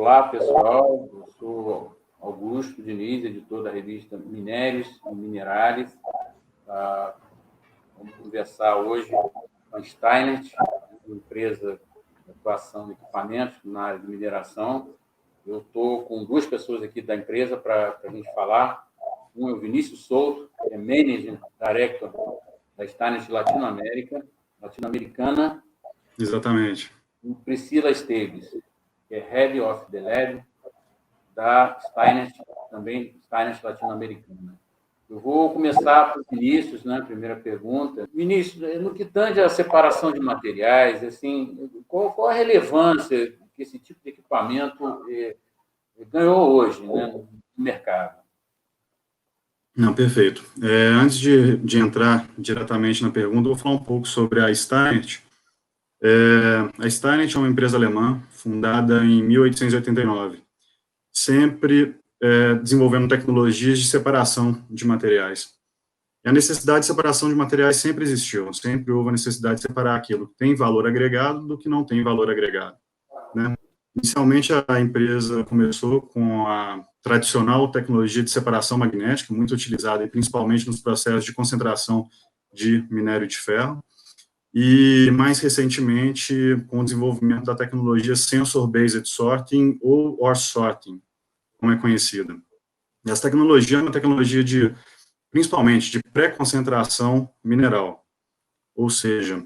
Olá, pessoal. Eu sou Augusto Diniz, editor da revista Minérios e Minerales. Vamos conversar hoje com a Steinert, uma empresa de atuação de equipamentos na área de mineração. Eu estou com duas pessoas aqui da empresa para a gente falar. Um é o Vinícius Souto, que é Managing Director da Steinert Latino-Americana. Exatamente. E Priscila Esteves, que é Head of the Lab da Steinert, também Steinert Latino-Americana. Eu vou começar por Vinícius, né? Primeira pergunta. Vinícius, no que tange a separação de materiais, assim, qual a relevância que esse tipo de equipamento ganhou hoje, né, no mercado? Não, perfeito. Antes de entrar diretamente na pergunta, eu vou falar um pouco sobre a Steinert. A Steinert é uma empresa alemã, fundada em 1889, sempre desenvolvendo tecnologias de separação de materiais. E a necessidade de separação de materiais sempre existiu, sempre houve a necessidade de separar aquilo que tem valor agregado do que não tem valor agregado, né? Inicialmente, a empresa começou com a tradicional tecnologia de separação magnética, muito utilizada principalmente nos processos de concentração de minério de ferro, e mais recentemente com o desenvolvimento da tecnologia Sensor-Based Sorting ou OR Sorting, como é conhecida. E essa tecnologia é uma tecnologia principalmente de pré-concentração mineral, ou seja,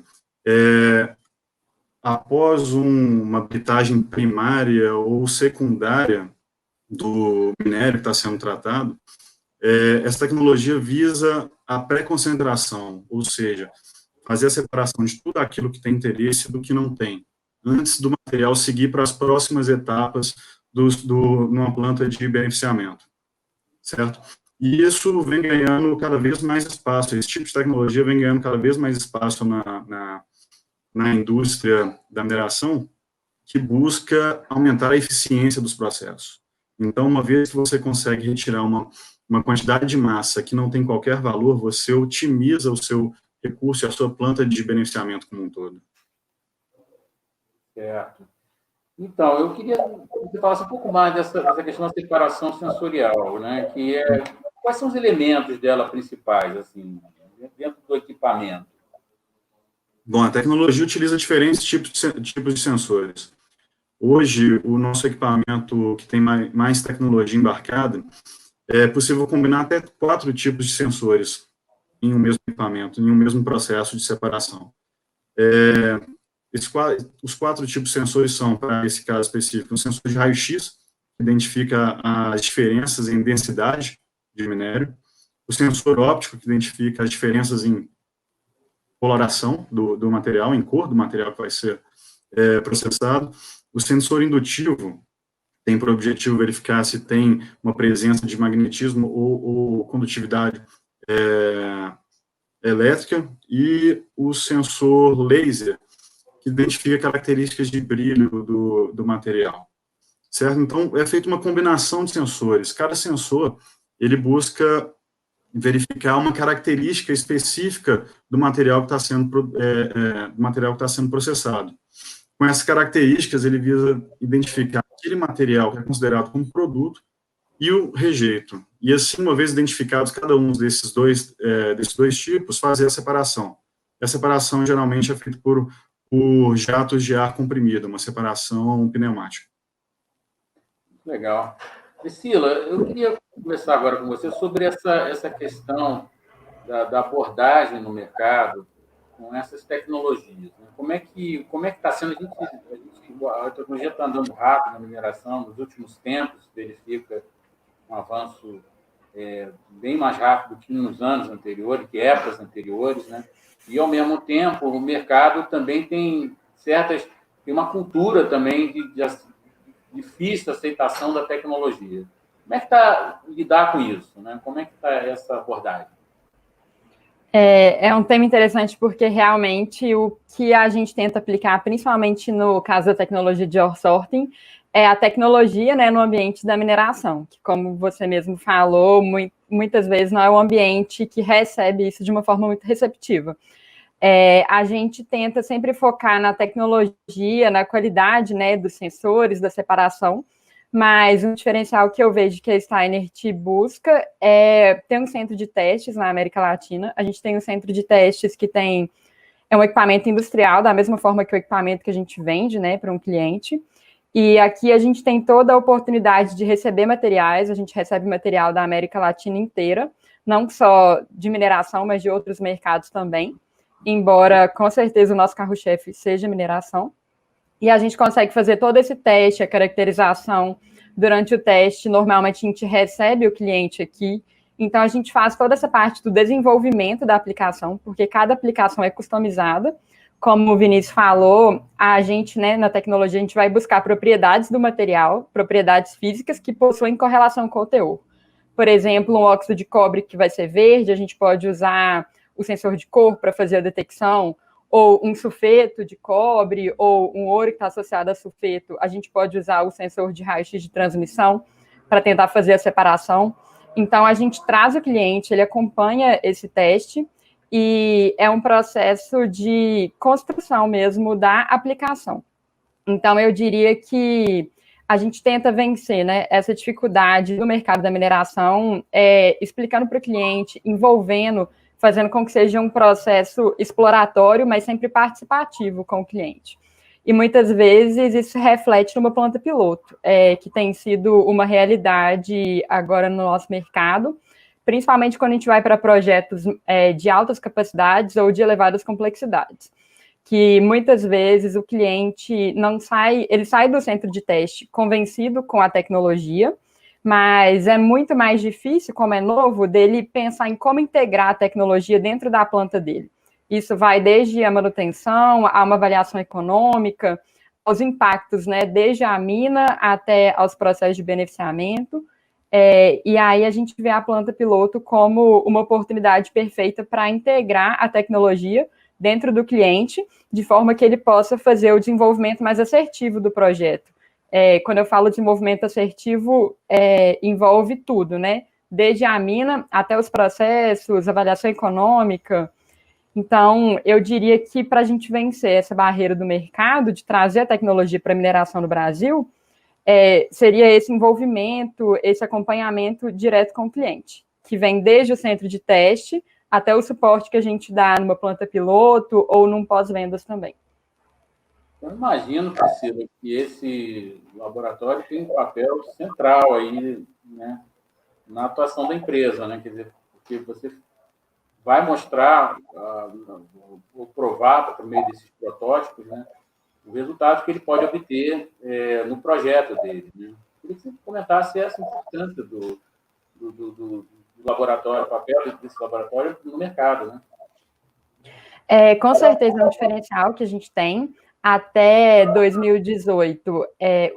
após uma bitagem primária ou secundária do minério que está sendo tratado, essa tecnologia visa a pré-concentração, ou seja, fazer a separação de tudo aquilo que tem interesse do que não tem, antes do material seguir para as próximas etapas numa planta de beneficiamento, certo? E isso vem ganhando cada vez mais espaço, esse tipo de tecnologia vem ganhando cada vez mais espaço na indústria da mineração, que busca aumentar a eficiência dos processos. Então, uma vez que você consegue retirar uma quantidade de massa que não tem qualquer valor, você otimiza o seu recurso e a sua planta de beneficiamento como um todo. Certo. Então, eu queria que você falasse um pouco mais dessa questão da separação sensorial, né? Quais são os elementos dela principais, assim, dentro do equipamento? Bom, a tecnologia utiliza diferentes tipos de sensores. Hoje, o nosso equipamento que tem mais tecnologia embarcada, é possível combinar até 4 tipos de sensores em um mesmo equipamento, em um mesmo processo de separação. Os 4 tipos de sensores são, para esse caso específico, um sensor de raio-x, que identifica as diferenças em densidade de minério, o sensor óptico, que identifica as diferenças em coloração do material, em cor do material que vai ser processado, o sensor indutivo tem por objetivo verificar se tem uma presença de magnetismo ou condutividade elétrica, e o sensor laser, que identifica características de brilho do material, certo? Então, é feita uma combinação de sensores. Cada sensor, ele busca verificar uma característica específica do material que está sendo processado. Com essas características, ele visa identificar aquele material que é considerado como produto e o rejeito. E assim, uma vez identificados cada um desses dois tipos, fazer a separação. A separação, geralmente, é feita por jatos de ar comprimido, uma separação pneumática. Legal. Priscila, eu queria conversar agora com você sobre essa questão da abordagem no mercado com essas tecnologias, né? Como é que está sendo? A tecnologia está andando rápido na mineração, nos últimos tempos verifica um avanço bem mais rápido que nos anos anteriores, que épocas anteriores, né? E, ao mesmo tempo, o mercado também tem uma cultura também de difícil aceitação da tecnologia. Como é que está lidar com isso, né? Como é que está essa abordagem? É um tema interessante porque realmente o que a gente tenta aplicar, principalmente no caso da tecnologia de OR Sorting, é a tecnologia, né, no ambiente da mineração, que, como você mesmo falou, muitas vezes não é um ambiente que recebe isso de uma forma muito receptiva. A gente tenta sempre focar na tecnologia, na qualidade, né, dos sensores, da separação, mas um diferencial que eu vejo que a Steinert busca é ter um centro de testes na América Latina. A gente tem um centro de testes que é um equipamento industrial, da mesma forma que o equipamento que a gente vende, né, para um cliente. E aqui a gente tem toda a oportunidade de receber materiais, a gente recebe material da América Latina inteira, não só de mineração, mas de outros mercados também, embora com certeza o nosso carro-chefe seja mineração. E a gente consegue fazer todo esse teste, a caracterização. Durante o teste, normalmente a gente recebe o cliente aqui, então a gente faz toda essa parte do desenvolvimento da aplicação, porque cada aplicação é customizada. Como o Vinícius falou, a gente, né, na tecnologia, a gente vai buscar propriedades do material, propriedades físicas que possuem correlação com o teor. Por exemplo, um óxido de cobre que vai ser verde, a gente pode usar o sensor de cor para fazer a detecção, ou um sulfeto de cobre, ou um ouro que está associado a sulfeto, a gente pode usar o sensor de raio-x de transmissão para tentar fazer a separação. Então, a gente traz o cliente, ele acompanha esse teste, e é um processo de construção mesmo da aplicação. Então, eu diria que a gente tenta vencer, né, essa dificuldade do mercado da mineração, explicando para o cliente, envolvendo, fazendo com que seja um processo exploratório, mas sempre participativo com o cliente. E muitas vezes isso reflete numa planta piloto, que tem sido uma realidade agora no nosso mercado, principalmente quando a gente vai para projetos de altas capacidades ou de elevadas complexidades, que muitas vezes o cliente não sai, ele sai do centro de teste convencido com a tecnologia, mas é muito mais difícil, como é novo, dele pensar em como integrar a tecnologia dentro da planta dele. Isso vai desde a manutenção, a uma avaliação econômica, aos impactos, né, desde a mina até aos processos de beneficiamento. E aí a gente vê a planta piloto como uma oportunidade perfeita para integrar a tecnologia dentro do cliente, de forma que ele possa fazer o desenvolvimento mais assertivo do projeto. Quando eu falo desenvolvimento assertivo, envolve tudo, né? Desde a mina até os processos, avaliação econômica. Então, eu diria que para a gente vencer essa barreira do mercado, de trazer a tecnologia para a mineração no Brasil, seria esse envolvimento, esse acompanhamento direto com o cliente, que vem desde o centro de teste até o suporte que a gente dá numa planta piloto ou num pós-vendas também. Eu imagino, Priscila, que esse laboratório tem um papel central aí, né, na atuação da empresa, né? Quer dizer, porque você vai mostrar, ou provar por meio desses protótipos, né, o resultado que ele pode obter no projeto dele. Né? Queria que você comentasse essa importância do laboratório, o papel desse laboratório no mercado. Né? Com certeza é um diferencial que a gente tem. Até 2018,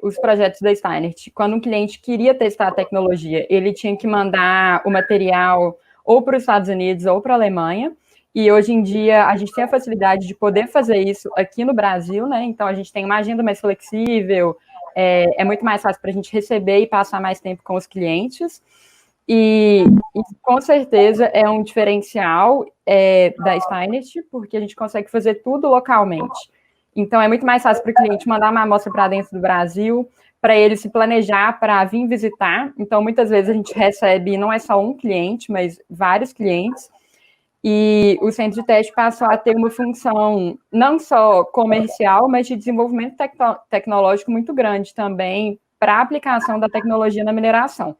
os projetos da Steinert, quando um cliente queria testar a tecnologia, ele tinha que mandar o material ou para os Estados Unidos ou para a Alemanha, e hoje em dia a gente tem a facilidade de poder fazer isso aqui no Brasil, né? Então a gente tem uma agenda mais flexível, é muito mais fácil para a gente receber e passar mais tempo com os clientes, e com certeza é um diferencial da Steinert, porque a gente consegue fazer tudo localmente. Então, é muito mais fácil para o cliente mandar uma amostra para dentro do Brasil, para ele se planejar para vir visitar. Então, muitas vezes a gente recebe, não é só um cliente, mas vários clientes. E o centro de teste passou a ter uma função não só comercial, mas de desenvolvimento tecnológico muito grande também para a aplicação da tecnologia na mineração.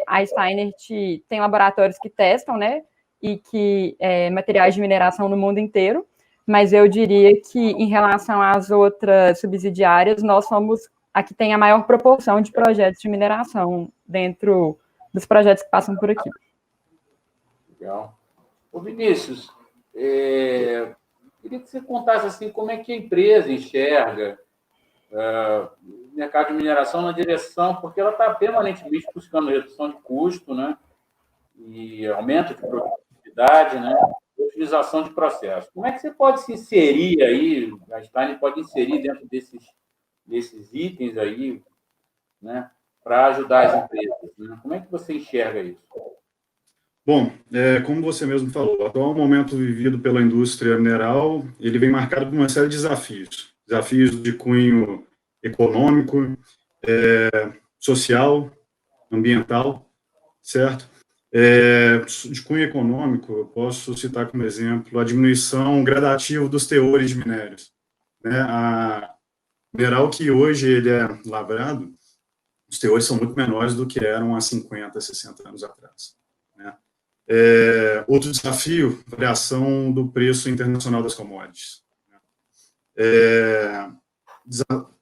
A Steinert tem laboratórios que testam, né, e que materiais de mineração no mundo inteiro, mas eu diria que, em relação às outras subsidiárias, nós somos a que tem a maior proporção de projetos de mineração dentro dos projetos que passam por aqui. Legal. Ô, Vinícius, queria que você contasse assim, como é que a empresa enxerga o mercado de mineração na direção, porque ela está permanentemente buscando redução de custo, né, e aumento de produtividade, né, utilização de processos. Como é que você pode se inserir aí, a Steiner pode inserir dentro desses itens aí, né, para ajudar as empresas? Né? Como é que você enxerga isso? Bom, como você mesmo falou, o atual momento vivido pela indústria mineral, ele vem marcado por uma série de desafios. Desafios de cunho econômico, social, ambiental, certo? De cunho econômico, eu posso citar como exemplo a diminuição gradativa dos teores de minérios, né? O mineral que hoje ele é lavrado, os teores são muito menores do que eram há 50, 60 anos atrás, né? Outro desafio, variação do preço internacional das commodities.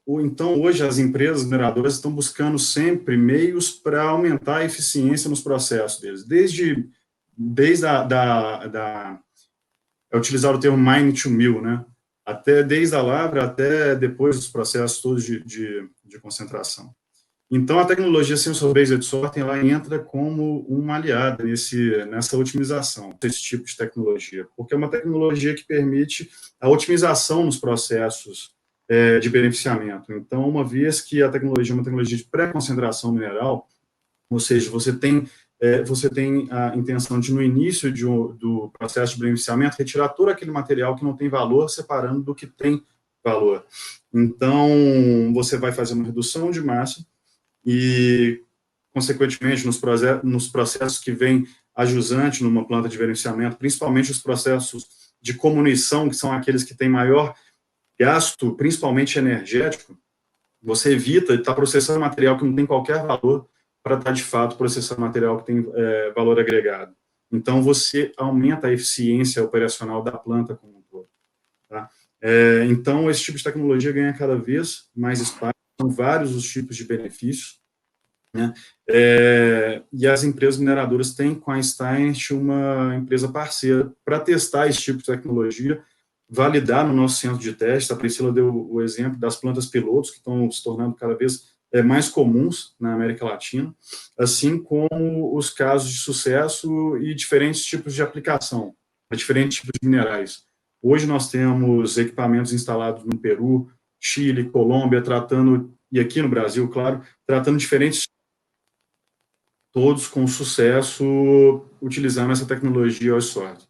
Então, hoje, as empresas mineradoras estão buscando sempre meios para aumentar a eficiência nos processos deles, desde utilizar o termo mine to mill, né? Desde a lavra até depois dos processos todos de concentração. Então, a tecnologia Sensor-Based Sorting, ela entra como uma aliada nessa otimização desse tipo de tecnologia, porque é uma tecnologia que permite a otimização nos processos de beneficiamento. Então, uma vez que a tecnologia é uma tecnologia de pré-concentração mineral, ou seja, você tem a intenção de, no início do processo de beneficiamento, retirar todo aquele material que não tem valor, separando do que tem valor. Então, você vai fazer uma redução de massa e, consequentemente, nos processos que vêm a jusante numa planta de beneficiamento, principalmente os processos de comunição, que são aqueles que têm maior gasto, principalmente energético, você evita estar processando material que não tem qualquer valor para estar, de fato, processando material que tem valor agregado. Então, você aumenta a eficiência operacional da planta como um todo. Tá? Então, esse tipo de tecnologia ganha cada vez mais espaço, são vários os tipos de benefícios, né? E as empresas mineradoras têm com a Steinert uma empresa parceira para testar esse tipo de tecnologia, validar no nosso centro de teste. A Priscila deu o exemplo das plantas pilotos, que estão se tornando cada vez mais comuns na América Latina, assim como os casos de sucesso e diferentes tipos de aplicação, para diferentes tipos de minerais. Hoje nós temos equipamentos instalados no Peru, Chile, Colômbia, e aqui no Brasil, claro, tratando diferentes, todos com sucesso, utilizando essa tecnologia OSSORT.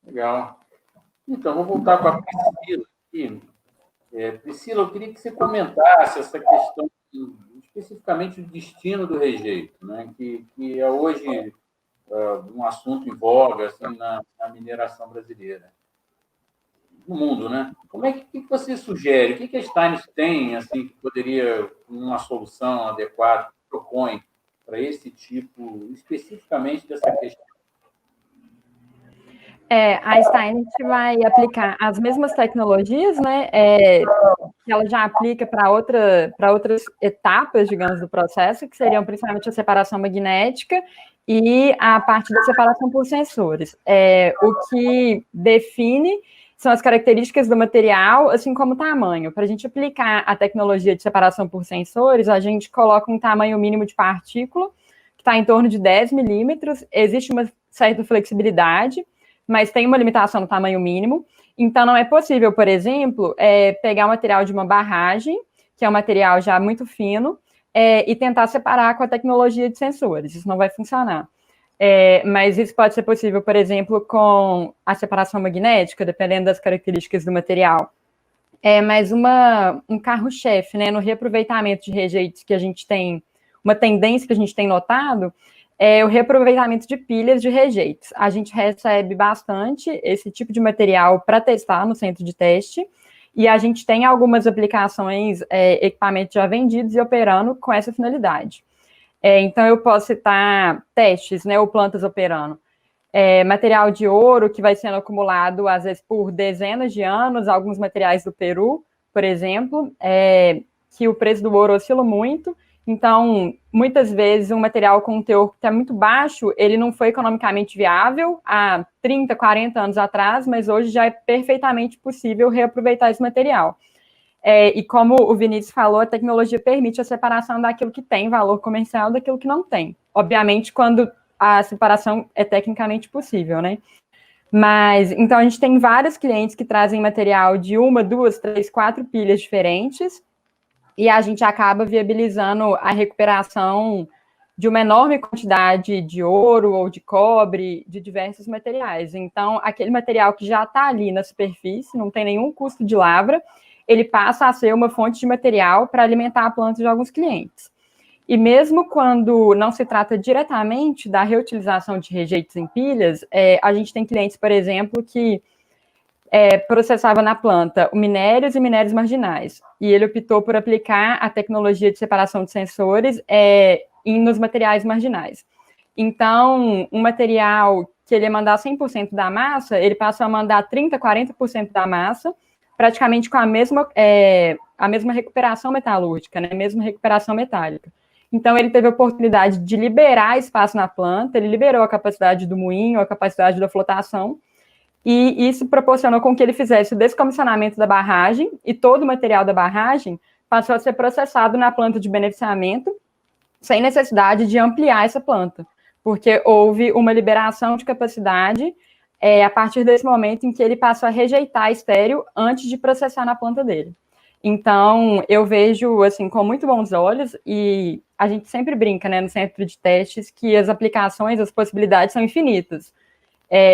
Legal. Então, vou voltar com a Priscila aqui. Priscila, eu queria que você comentasse essa questão, especificamente do destino do rejeito, né? que é hoje um assunto em voga assim, na mineração brasileira, no mundo, né? Como é que você sugere? O que a Steinert tem assim, que poderia, uma solução adequada, propõe para esse tipo, especificamente dessa questão? A Steinert vai aplicar as mesmas tecnologias, né, que ela já aplica para outras etapas, digamos, do processo, que seriam principalmente a separação magnética e a parte da separação por sensores. O que define são as características do material, assim como o tamanho. Para a gente aplicar a tecnologia de separação por sensores, a gente coloca um tamanho mínimo de partícula, que está em torno de 10 milímetros, existe uma certa flexibilidade, mas tem uma limitação no tamanho mínimo. Então, não é possível, por exemplo, pegar o material de uma barragem, que é um material já muito fino, e tentar separar com a tecnologia de sensores. Isso não vai funcionar. Mas isso pode ser possível, por exemplo, com a separação magnética, dependendo das características do material. Mas um carro-chefe, né, no reaproveitamento de rejeitos que a gente tem, uma tendência que a gente tem notado, o reaproveitamento de pilhas de rejeitos. A gente recebe bastante esse tipo de material para testar no centro de teste, e a gente tem algumas aplicações, equipamentos já vendidos e operando com essa finalidade. Então, eu posso citar testes, né, ou plantas operando. Material de ouro que vai sendo acumulado, às vezes, por dezenas de anos, alguns materiais do Peru, por exemplo, que o preço do ouro oscila muito. Então, muitas vezes, um material com um teor que está muito baixo, ele não foi economicamente viável há 30, 40 anos atrás, mas hoje já é perfeitamente possível reaproveitar esse material. E como o Vinícius falou, a tecnologia permite a separação daquilo que tem valor comercial daquilo que não tem. Obviamente, quando a separação é tecnicamente possível, né? Mas, então, a gente tem vários clientes que trazem material de 1, 2, 3, 4 pilhas diferentes, e a gente acaba viabilizando a recuperação de uma enorme quantidade de ouro ou de cobre, de diversos materiais. Então, aquele material que já está ali na superfície, não tem nenhum custo de lavra, ele passa a ser uma fonte de material para alimentar a planta de alguns clientes. E mesmo quando não se trata diretamente da reutilização de rejeitos em pilhas, a gente tem clientes, por exemplo, que processava na planta minérios e minérios marginais. E ele optou por aplicar a tecnologia de separação de sensores nos materiais marginais. Então, um material que ele ia mandar 100% da massa, ele passa a mandar 30%, 40% da massa, praticamente com a mesma recuperação metalúrgica, né? A mesma recuperação metálica. Então, ele teve a oportunidade de liberar espaço na planta, ele liberou a capacidade do moinho, a capacidade da flotação, e isso proporcionou com que ele fizesse o descomissionamento da barragem, e todo o material da barragem passou a ser processado na planta de beneficiamento, sem necessidade de ampliar essa planta, porque houve uma liberação de capacidade a partir desse momento em que ele passou a rejeitar estéril antes de processar na planta dele. Então, eu vejo, assim, com muito bons olhos, e a gente sempre brinca, né, no centro de testes, que as aplicações, as possibilidades são infinitas.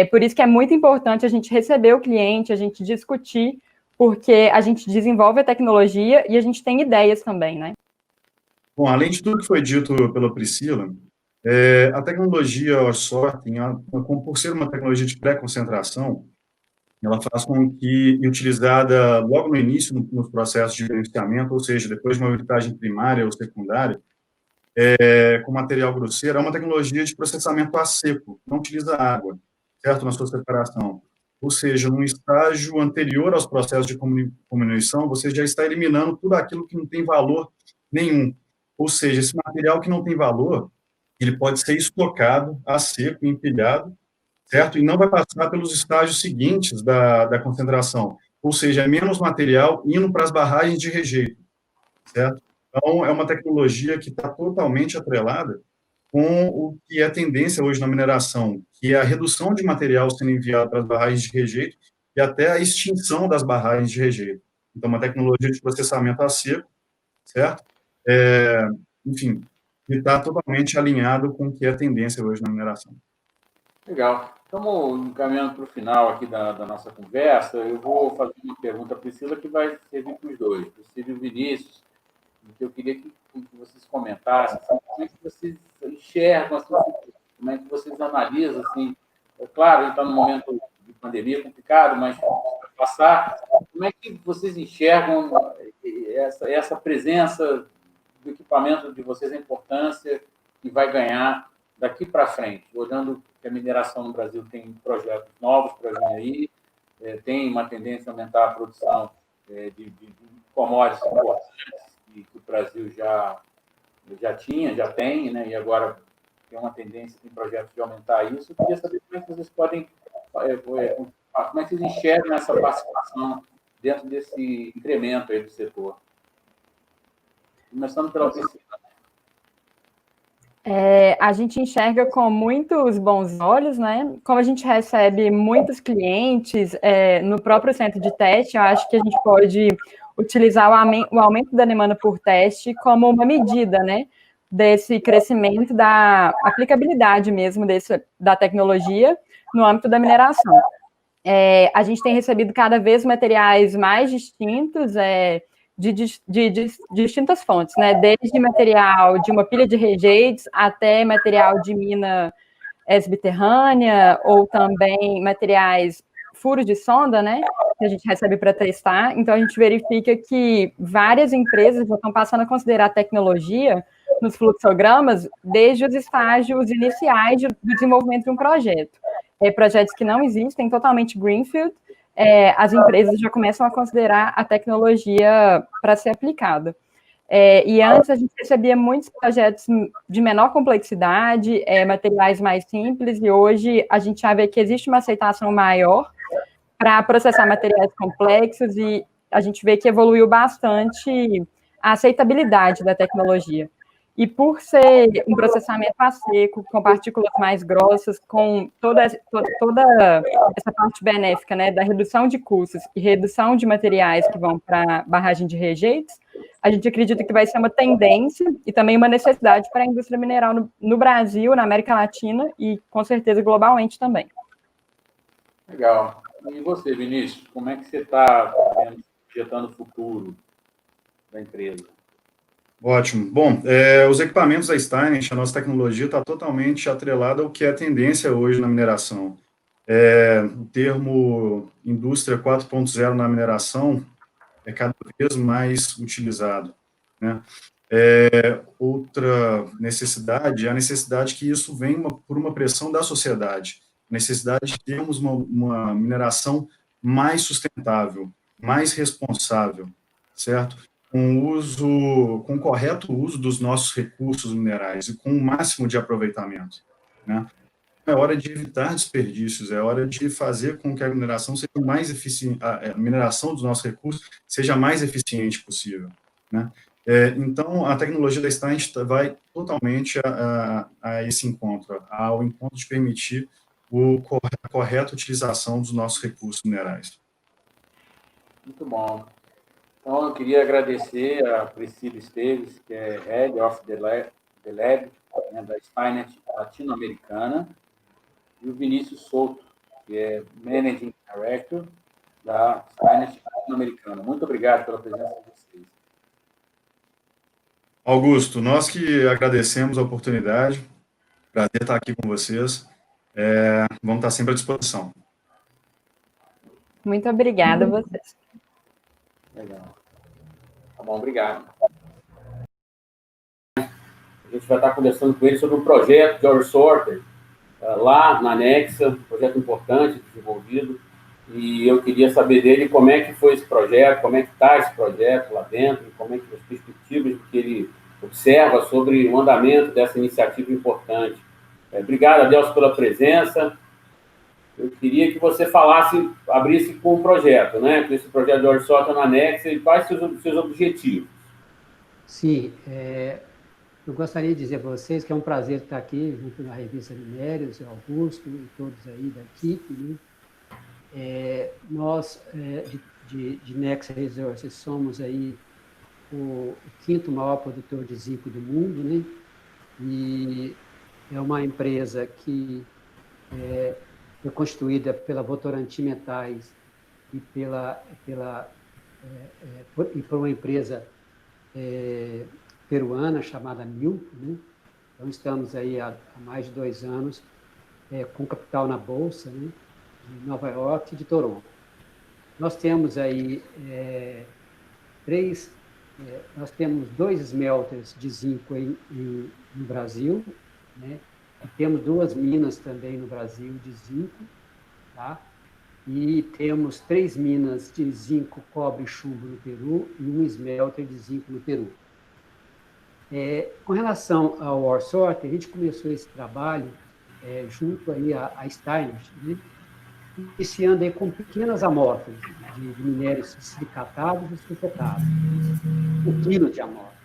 Por isso que é muito importante a gente receber o cliente, a gente discutir, porque a gente desenvolve a tecnologia e a gente tem ideias também, né? Bom, além de tudo que foi dito pela Priscila, a tecnologia Orsorting, por ser uma tecnologia de pré-concentração, ela faz com que, utilizada logo no início, nos processos de beneficiamento, ou seja, depois de uma utilizagem primária ou secundária, com material grosseiro, é uma tecnologia de processamento a seco, não utiliza água, certo, na sua separação. Ou seja, num estágio anterior aos processos de comunição, você já está eliminando tudo aquilo que não tem valor nenhum. Ou seja, esse material que não tem valor, ele pode ser estocado a seco, empilhado, certo? E não vai passar pelos estágios seguintes da concentração, ou seja, é menos material indo para as barragens de rejeito, certo? Então, é uma tecnologia que está totalmente atrelada com o que é tendência hoje na mineração, que é a redução de material sendo enviado para as barragens de rejeito e até a extinção das barragens de rejeito. Então, uma tecnologia de processamento a seco, certo? Enfim, e está totalmente alinhado com o que é tendência hoje na mineração. Legal. Estamos encaminhando para o final aqui da nossa conversa. Eu vou fazer uma pergunta à Priscila que vai servir para os dois, Priscila e o Vinícius, que eu queria que vocês comentassem assim, como é que vocês enxergam, assim, como é que vocês analisam. Assim, é claro, a gente está num momento de pandemia complicado, mas para passar, como é que vocês enxergam essa presença do equipamento de vocês, a importância que vai ganhar daqui para frente, olhando que a mineração no Brasil tem projetos novos para vir aí, tem uma tendência a aumentar a produção de commodities importantes que o Brasil já tem, né? E agora tem uma tendência, tem projetos de aumentar isso. Eu queria saber como é que vocês podem, como é que vocês enxergam essa participação dentro desse incremento aí do setor. Começando pela Priscila. A gente enxerga com muitos bons olhos, né? Como a gente recebe muitos clientes no próprio centro de teste, eu acho que a gente pode utilizar o aumento da demanda por teste como uma medida, né? Desse crescimento da aplicabilidade mesmo da tecnologia no âmbito da mineração. A gente tem recebido cada vez materiais mais distintos, de distintas fontes, né? Desde material de uma pilha de rejeitos até material de mina subterrânea, ou também materiais furos de sonda, né? Que a gente recebe para testar. Então, a gente verifica que várias empresas já estão passando a considerar a tecnologia nos fluxogramas desde os estágios iniciais do desenvolvimento de um projeto. Projetos que não existem, totalmente greenfield, as empresas já começam a considerar a tecnologia para ser aplicada. E antes a gente recebia muitos projetos de menor complexidade, materiais mais simples, e hoje a gente já vê que existe uma aceitação maior para processar materiais complexos, e a gente vê que evoluiu bastante a aceitabilidade da tecnologia. E por ser um processamento a seco, com partículas mais grossas, com toda essa parte benéfica, né, da redução de custos e redução de materiais que vão para a barragem de rejeitos, a gente acredita que vai ser uma tendência e também uma necessidade para a indústria mineral no Brasil, na América Latina e, com certeza, globalmente também. Legal. E você, Vinícius, como é que você está vendo esse projetando o futuro da empresa? Ótimo. Bom, os equipamentos da Steinert, a nossa tecnologia está totalmente atrelada ao que é tendência hoje na mineração. O termo indústria 4.0 na mineração é cada vez mais utilizado, né? Outra necessidade é a necessidade que isso vem por uma pressão da sociedade, necessidade de termos uma mineração mais sustentável, mais responsável, certo? Com o correto uso dos nossos recursos minerais e com o máximo de aproveitamento, né? É hora de evitar desperdícios, é hora de fazer com que a mineração seja mais eficiente, a mineração dos nossos recursos seja mais eficiente possível, né? Então, a tecnologia da Steinert vai totalmente a esse encontro, ao encontro de permitir a correta utilização dos nossos recursos minerais. Muito bom. Então, eu queria agradecer a Priscila Esteves, que é Head of the Lab, né, da Steinert Latino-Americana, e o Vinícius Souto, que é Managing Director da Steinert Latino-Americana. Muito obrigado pela presença de vocês. Augusto, nós que agradecemos a oportunidade, prazer estar aqui com vocês, vamos estar sempre à disposição. Muito obrigada a vocês. Legal. Tá bom, obrigado. A gente vai estar conversando com ele sobre um projeto de OurSorter, lá na Nexa, um projeto importante, desenvolvido, e eu queria saber dele como é que foi esse projeto, como é que está esse projeto lá dentro, como é que as perspectivas que ele observa sobre o andamento dessa iniciativa importante. Obrigado, Adelson, pela presença. Eu queria que você abrisse com o projeto, né? Com esse projeto de OurSorter na Nexa e quais seus objetivos. Sim, eu gostaria de dizer para vocês que é um prazer estar aqui junto na revista Minérios, Augusto e todos aí da equipe, né? Nós, de Nexa Resources, somos aí o quinto maior produtor de zinco do mundo, né? E é uma empresa que foi constituída pela Votorantim Metais e por uma empresa peruana chamada Milpo, né? Então, estamos aí há mais de 2 anos com capital na Bolsa, né? De Nova York e de Toronto. Nós temos aí nós temos 2 smelters de zinco no Brasil, né? E temos 2 minas também no Brasil de zinco, tá? E temos 3 minas de zinco, cobre e chumbo no Peru e 1 smelter de zinco no Peru. Com relação ao OurSorter, a gente começou esse trabalho junto aí à Steinert, né? Iniciando aí com pequenas amostras de minérios silicatados e sulfetados, 1 quilo de amostra.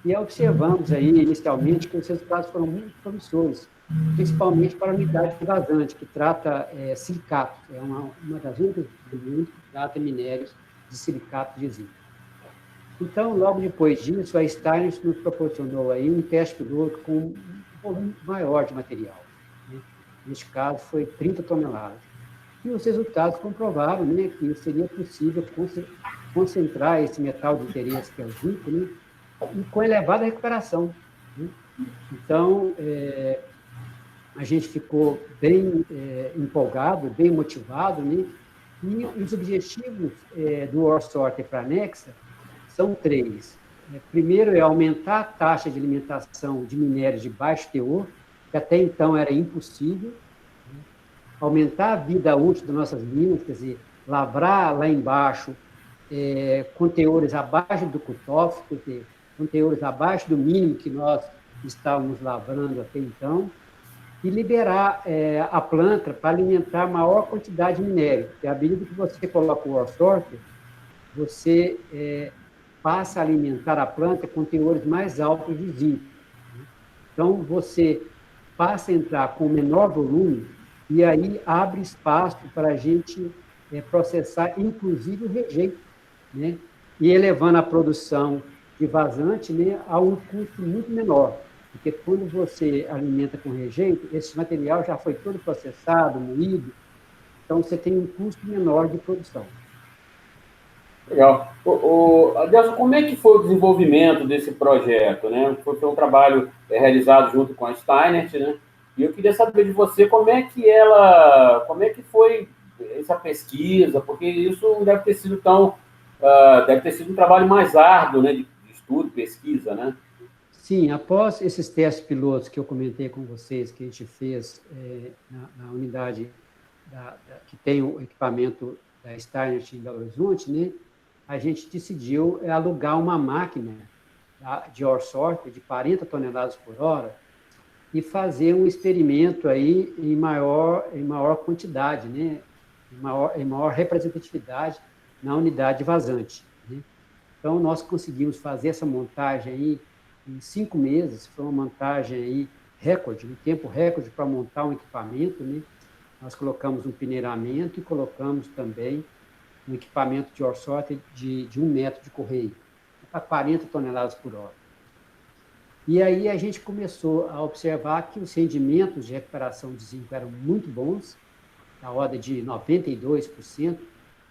E observamos aí, inicialmente, que os resultados foram muito promissores, principalmente para a unidade de vazante, que trata silicato, é uma das únicas do mundo que trata minérios de silicato de zinco. Então, logo depois disso, a Steinert nos proporcionou aí um teste piloto com um volume maior de material, né? Neste caso, foi 30 toneladas. E os resultados comprovaram, né, que seria possível concentrar esse metal de interesse, que é o zinco, né, e com elevada recuperação, né? Então, a gente ficou bem empolgado, bem motivado, né? E os objetivos do OurSorter para a Nexa são 3. Primeiro é aumentar a taxa de alimentação de minérios de baixo teor, que até então era impossível, né? Aumentar a vida útil das nossas minas, quer dizer, lavrar lá embaixo com teores abaixo do cutoff, quer dizer, com teores abaixo do mínimo que nós estávamos lavrando até então, e liberar a planta para alimentar maior quantidade de minério. Porque à medida que você coloca o OurSorter, você passa a alimentar a planta com teores mais altos de zinco. Então, você passa a entrar com menor volume e aí abre espaço para a gente processar, inclusive, o rejeito, né? E elevando a produção de vazante, né, a um custo muito menor. Porque quando você alimenta com rejeito, esse material já foi todo processado, moído, então você tem um custo menor de produção. Legal. Adelson, como é que foi o desenvolvimento desse projeto, né? Foi um trabalho realizado junto com a Steinert, né? E eu queria saber de você como é que foi essa pesquisa, porque isso não deve ter sido deve ter sido um trabalho mais árduo, né? De estudo, pesquisa, né? Sim, após esses testes pilotos que eu comentei com vocês, que a gente fez na unidade que tem o equipamento da Steinert em Belo Horizonte, né, a gente decidiu alugar uma máquina de ore sorter de 40 toneladas por hora e fazer um experimento aí em maior quantidade, né, em maior representatividade na unidade vazante. Né? Então, nós conseguimos fazer essa montagem aí em 5 meses, foi uma montagem aí recorde, um tempo recorde para montar um equipamento, né? Nós colocamos um peneiramento e colocamos também um equipamento de ore sorter de 1 metro de correio, para 40 toneladas por hora. E aí a gente começou a observar que os rendimentos de recuperação de zinco eram muito bons, na ordem de 92%,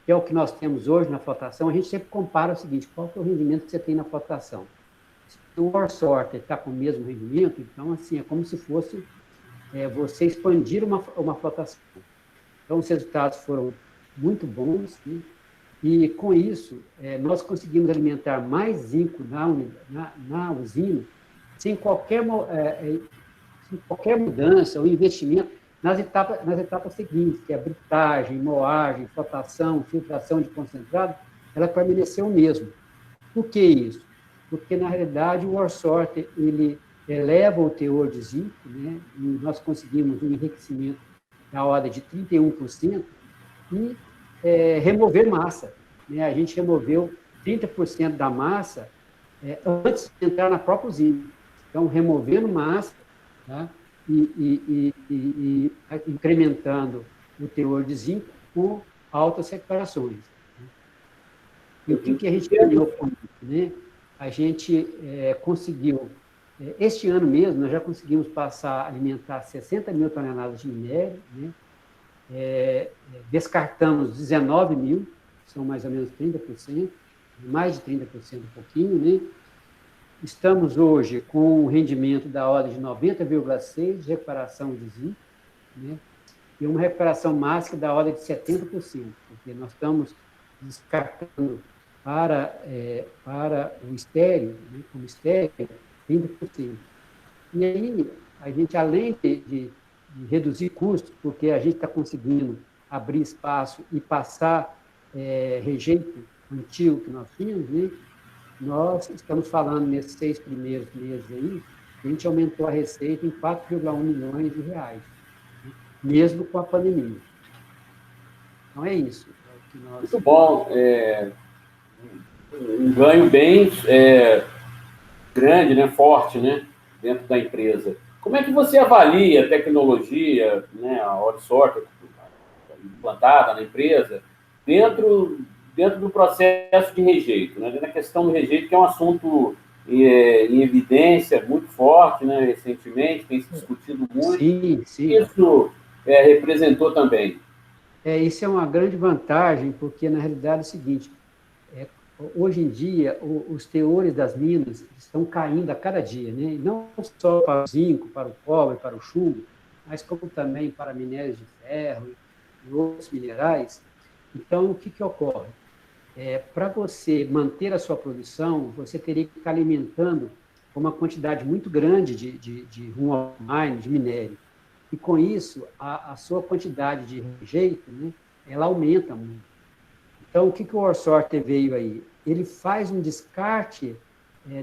que é o que nós temos hoje na flotação. A gente sempre compara o seguinte: qual que é o rendimento que você tem na flotação? Se o ore sorter está com o mesmo rendimento, então, assim, é como se fosse você expandir uma flotação. Então, os resultados foram muito bons, né? E, com isso, nós conseguimos alimentar mais zinco na usina sem qualquer mudança ou investimento nas etapas seguintes, que é britagem, moagem, flotação, filtração de concentrado, ela permaneceu o mesmo. Por que isso? Porque, na realidade, o ore sorter, ele eleva o teor de zinco, né? E nós conseguimos um enriquecimento da ordem de 31% e remover massa. Né? A gente removeu 30% da massa antes de entrar na própria usina. Então, removendo massa, tá? e incrementando o teor de zinco com altas recuperações. E o que a gente ganhou com isso? Né? A gente conseguiu, este ano mesmo, nós já conseguimos passar a alimentar 60 mil toneladas de minério, né? Descartamos 19 mil, são mais ou menos 30%, mais de 30%, um pouquinho, né? Estamos hoje com um rendimento da ordem de 90,6% de recuperação de zinco, né? E uma recuperação máxima da ordem de 70%, porque nós estamos descartando para o estéreo, né, como estéreo, 30%. E aí, a gente, além de reduzir custos, porque a gente está conseguindo abrir espaço e passar rejeito antigo que nós tínhamos, né? Nós estamos falando nesses 6 primeiros meses aí, a gente aumentou a receita em 4,1 milhões de reais, né? Mesmo com a pandemia. Então, é isso. Muito bom. Um ganho bem grande, né? Forte, né? Dentro da empresa. Como é que você avalia a tecnologia, né? A ore sorter implantada na empresa dentro do processo de rejeito, né? Dentro da questão do rejeito, que é um assunto em evidência muito forte, né? Recentemente, tem se discutido muito. Sim, sim. Isso representou também. Isso é uma grande vantagem, porque, na realidade, é o seguinte: hoje em dia, os teores das minas estão caindo a cada dia, né? E não só para o zinco, para o cobre, para o chumbo, mas como também para minérios de ferro e outros minerais. Então, o que ocorre? Para você manter a sua produção, você teria que estar alimentando uma quantidade muito grande de raw mine, de minério. E, com isso, a sua quantidade de rejeito, né, ela aumenta muito. Então, o que o ore sorter veio aí? Ele faz um descarte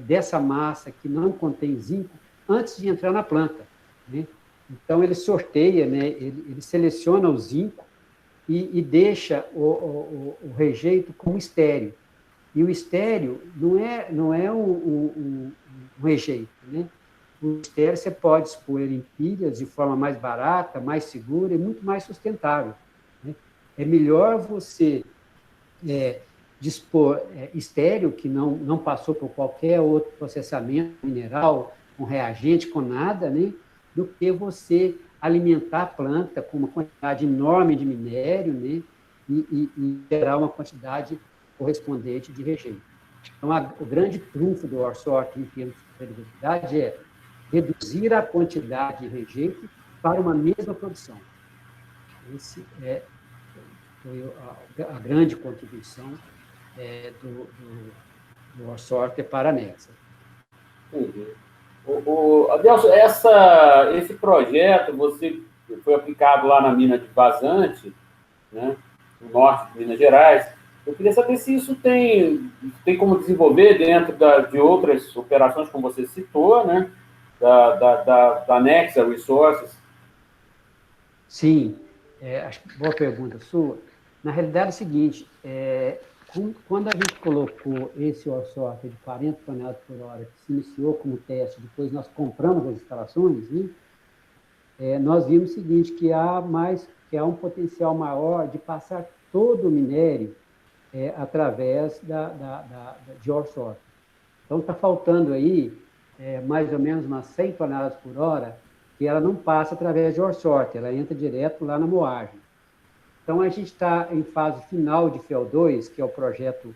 dessa massa que não contém zinco antes de entrar na planta, né? Então, ele sorteia, né, ele seleciona o zinco e deixa o rejeito como estéreo. E o estéreo não é um rejeito, né? O estéreo você pode expor ele em pilhas de forma mais barata, mais segura e muito mais sustentável, né? É melhor você dispor estéreo, que não passou por qualquer outro processamento mineral, com reagente, com nada, né? Do que você alimentar a planta com uma quantidade enorme de minério, né? E gerar uma quantidade correspondente de rejeito. Então, o grande trunfo do ORSORT em termos de sustentabilidade é reduzir a quantidade de rejeito para uma mesma produção. Esse foi a grande contribuição do ORSORT para a Nexa. Adelson, esse projeto foi aplicado lá na mina de Vazante, né, no norte de Minas Gerais. Eu queria saber se isso tem como desenvolver dentro de outras operações, como você citou, né, da Nexa Resources. Sim, acho que boa pergunta sua. Na realidade é o seguinte, quando a gente colocou esse ORSORT de 40 toneladas por hora, que se iniciou como teste, depois nós compramos as instalações, né, nós vimos o seguinte, que há um potencial maior de passar todo o minério através de ORSORT. Então, está faltando aí mais ou menos umas 100 toneladas por hora, que ela não passa através de ORSORT, ela entra direto lá na moagem. Então, a gente está em fase final de FEL2, que é o projeto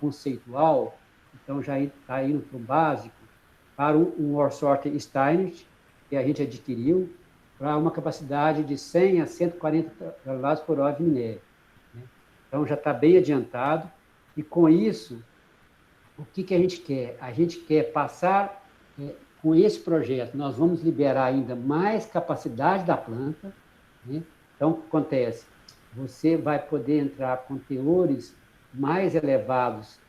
conceitual, então já está indo para o básico, para um ORSORT Steinert, que a gente adquiriu, para uma capacidade de 100 a 140 toneladas por hora de minério. Né? Então, já está bem adiantado, e com isso, o que a gente quer? A gente quer passar, com esse projeto, nós vamos liberar ainda mais capacidade da planta, né? Então, o que acontece? Você vai poder entrar com teores mais elevados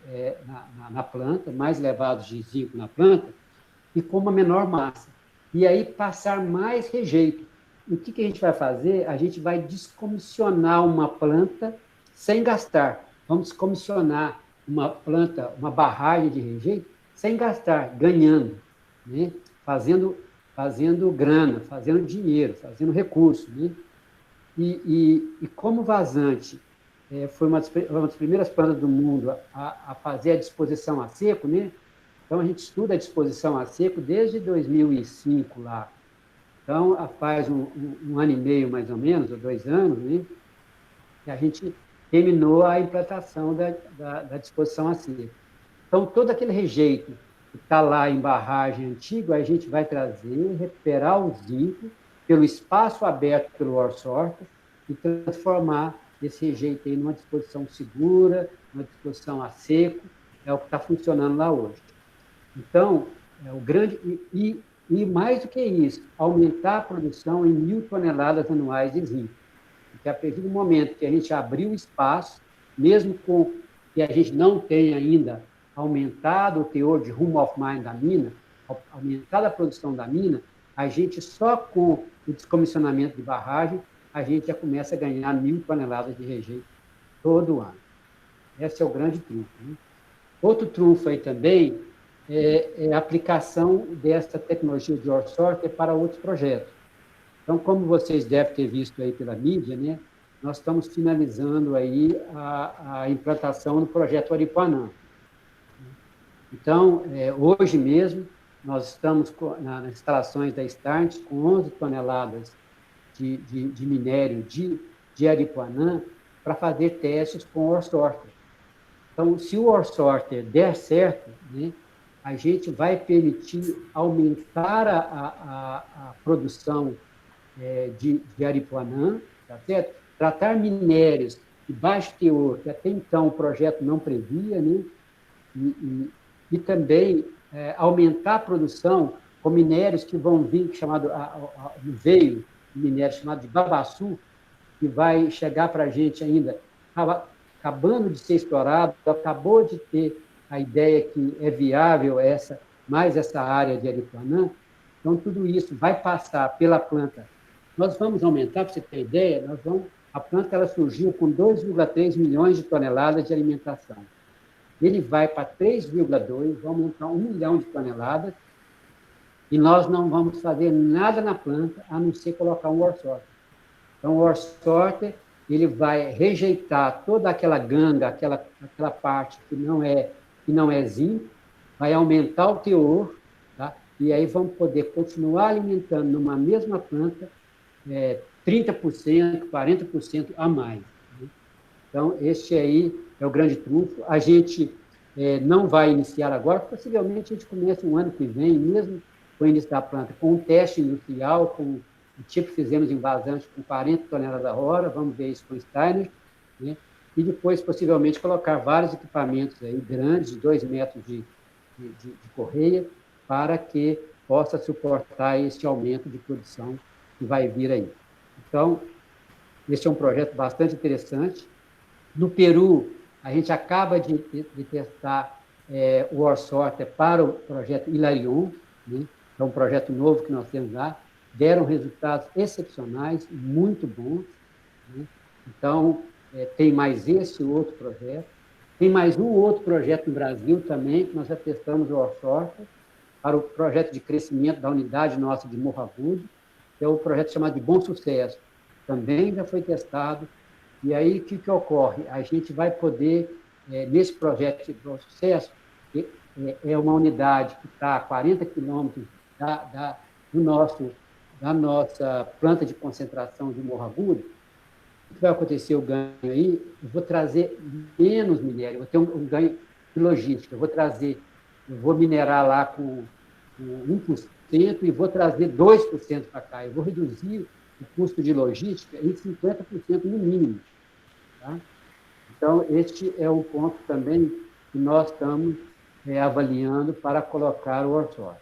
na planta, mais elevados de zinco na planta, e com uma menor massa. E aí passar mais rejeito. E o que a gente vai fazer? A gente vai descomissionar uma planta sem gastar. Vamos descomissionar uma planta, uma barragem de rejeito, sem gastar, ganhando, né? Fazendo grana, fazendo dinheiro, fazendo recurso, né? E como Vazante foi uma das primeiras plantas do mundo a fazer a disposição a seco, né? Então, a gente estuda a disposição a seco desde 2005 lá. Então, faz um ano e meio, mais ou menos, ou 2 anos, né? Que a gente terminou a implantação da disposição a seco. Então, todo aquele rejeito que está lá em barragem antiga, a gente vai trazer, recuperar o zinco pelo espaço aberto pelo ORSORT e transformar esse rejeito aí numa disposição segura, numa disposição a seco, é o que está funcionando lá hoje. Então, o grande... E mais do que isso, aumentar a produção em 1.000 toneladas anuais de zinco. Porque a partir do momento que a gente abriu espaço, mesmo com que a gente não tenha ainda aumentado o teor de room of mine da mina, aumentado a produção da mina, a gente só com o descomissionamento de barragem, a gente já começa a ganhar 1.000 toneladas de rejeito todo ano. Esse é o grande trunfo, né? Outro trunfo aí também é a aplicação dessa tecnologia de ORSORT para outros projetos. Então, como vocês devem ter visto aí pela mídia, né, nós estamos finalizando aí a implantação do projeto Aripuanã. Então, hoje mesmo, nós estamos nas instalações da Start com 11 toneladas de minério de Aripuanã para fazer testes com o ORSORT. Então, se o ORSORT der certo, né, a gente vai permitir aumentar a produção de Aripuanã, tá certo? Tratar minérios de baixo teor, que até então o projeto não previa, né? E também aumentar a produção com minérios que vão vir, veio um minério chamado de babaçu, que vai chegar para a gente ainda, acabando de ser explorado, acabou de ter a ideia que é viável mais essa área de Aripuanã. Então, tudo isso vai passar pela planta. Nós vamos aumentar, para você ter ideia, a planta ela surgiu com 2,3 milhões de toneladas de alimentação. Ele vai para 3,2, vamos aumentar 1 milhão de toneladas, e nós não vamos fazer nada na planta, a não ser colocar um ORSORT. Então, o ORSORT ele vai rejeitar toda aquela ganga, aquela parte que não é zinco, vai aumentar o teor, tá? E aí vamos poder continuar alimentando numa mesma planta 30%, 40% a mais. Né? Então, este aí é o grande trunfo. A gente não vai iniciar agora, possivelmente a gente começa um ano que vem, mesmo com o início da planta, com um teste industrial, com o tipo que fizemos em vazante com 40 toneladas a hora, vamos ver isso com o Steiner, né? E depois, possivelmente, colocar vários equipamentos aí grandes, de 2 metros de correia, para que possa suportar esse aumento de produção que vai vir aí. Então, esse é um projeto bastante interessante. No Peru, a gente acaba de testar o Orsorter para o projeto Hilarion, né? É um projeto novo que nós temos lá. Deram resultados excepcionais, muito bons, né? Então, tem mais esse outro projeto. Tem mais um outro projeto no Brasil também, que nós já testamos o Orsorter, para o projeto de crescimento da unidade nossa de Morro Agudo, que é o projeto chamado de Bom Sucesso. Também já foi testado. E aí, o que ocorre? A gente vai poder, nesse projeto de Bom Sucesso, é uma unidade que está a 40 quilômetros da nossa planta de concentração de Morro Agudo. O que vai acontecer, o ganho aí? Eu vou trazer menos minério, eu vou ter um ganho de logística. Eu vou minerar lá com 1% e vou trazer 2% para cá. Eu vou reduzir o custo de logística em 50% no mínimo. Tá? Então, este é um ponto também que nós estamos avaliando para colocar o Orsorter.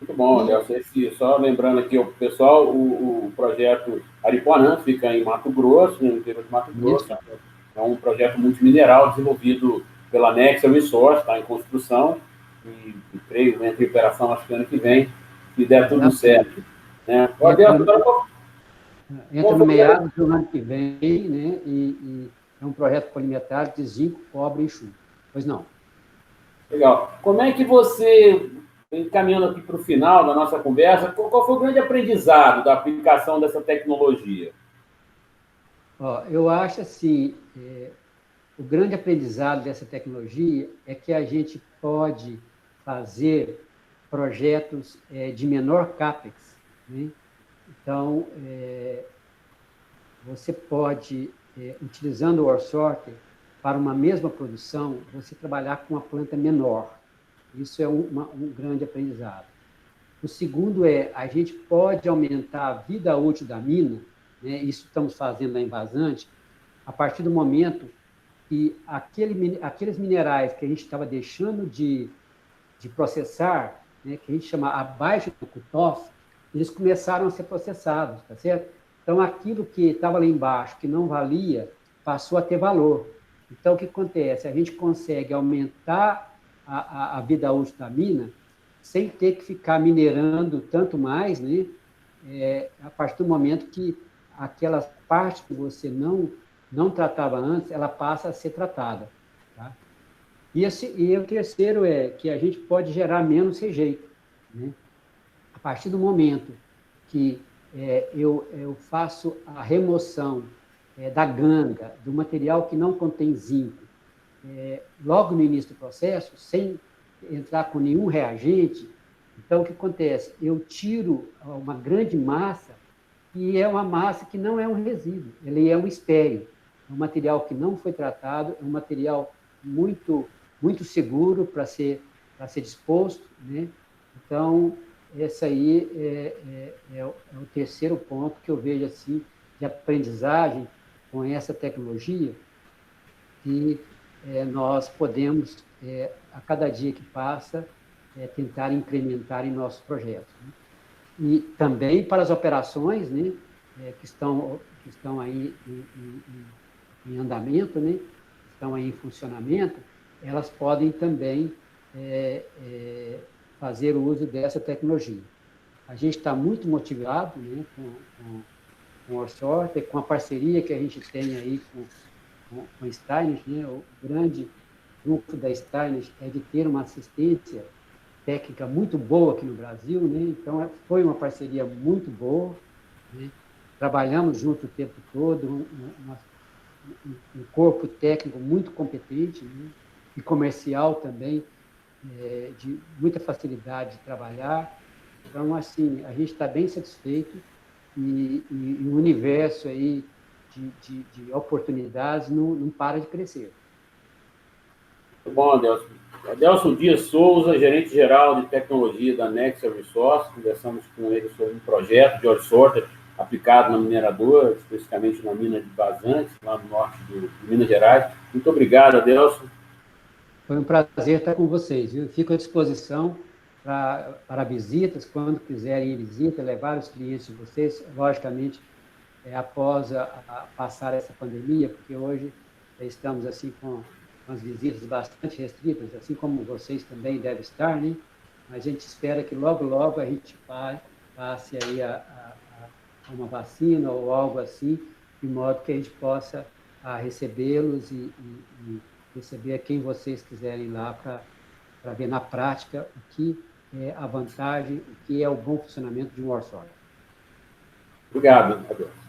Muito bom, Léo. Só lembrando aqui, pessoal, o projeto Aripuanã fica em Mato Grosso, no interior de Mato Grosso. É um projeto multimineral desenvolvido pela Nexa Resource, está em construção, e creio entre operação acho que ano que vem, se der tudo certo. Né? Entra no meados do ano que vem, né? E é um projeto polimetário de zinco, cobre e chumbo. Pois não. Legal. Como é que você, encaminhando aqui para o final da nossa conversa, qual foi o grande aprendizado da aplicação dessa tecnologia? Eu acho assim, o grande aprendizado dessa tecnologia é que a gente pode fazer projetos de menor CAPEX, né? Então, você pode, utilizando o Orsorter, para uma mesma produção, você trabalhar com uma planta menor. Isso é um grande aprendizado. O segundo a gente pode aumentar a vida útil da mina, né? Isso estamos fazendo na Envasante, a partir do momento que aqueles minerais que a gente estava deixando de processar, né, que a gente chama abaixo do cutoff, eles começaram a ser processados, tá certo? Então, aquilo que estava lá embaixo, que não valia, passou a ter valor. Então, o que acontece? A gente consegue aumentar a vida útil da mina sem ter que ficar minerando tanto mais, né? A partir do momento que aquelas partes que você não tratava antes, ela passa a ser tratada. Tá? E o terceiro é que a gente pode gerar menos rejeito, né? A partir do momento que eu faço a remoção da ganga, do material que não contém zinco, logo no início do processo, sem entrar com nenhum reagente, então o que acontece? Eu tiro uma grande massa, e é uma massa que não é um resíduo, ele é um estéril, é um material que não foi tratado, é um material muito, muito seguro para ser disposto, né? Então, esse aí é o terceiro ponto que eu vejo assim, de aprendizagem com essa tecnologia, que nós podemos, a cada dia que passa, tentar incrementar em nossos projetos. Né? E também para as operações, né, que estão aí em andamento, né, estão aí em funcionamento, elas podem também fazer o uso dessa tecnologia. A gente está muito motivado, né, com o Orsorter, com a parceria que a gente tem aí com a Steiner, né, o grande grupo da Steiner é de ter uma assistência técnica muito boa aqui no Brasil, né, então foi uma parceria muito boa, né, trabalhamos junto o tempo todo, um corpo técnico muito competente, né, e comercial também, de muita facilidade de trabalhar. Então, assim, a gente está bem satisfeito e o universo aí de oportunidades não para de crescer. Muito bom, Adelson. Adelson Dias Souza, gerente-geral de tecnologia da Nexia Resources. Conversamos com ele sobre um projeto de George Sorter aplicado na mineradora, especificamente na mina de Vazantes, lá no norte de Minas Gerais. Muito obrigado, Adelson. Foi um prazer estar com vocês. Eu fico à disposição para visitas, quando quiserem ir visita, levar os clientes de vocês, logicamente, após passar essa pandemia, porque hoje estamos assim com as visitas bastante restritas, assim como vocês também devem estar, né? Mas a gente espera que logo, logo a gente passe aí a uma vacina ou algo assim, de modo que a gente possa recebê-los e receber quem vocês quiserem lá para ver na prática o que é a vantagem, o que é o bom funcionamento de um orçómetro. Obrigado, Adelson.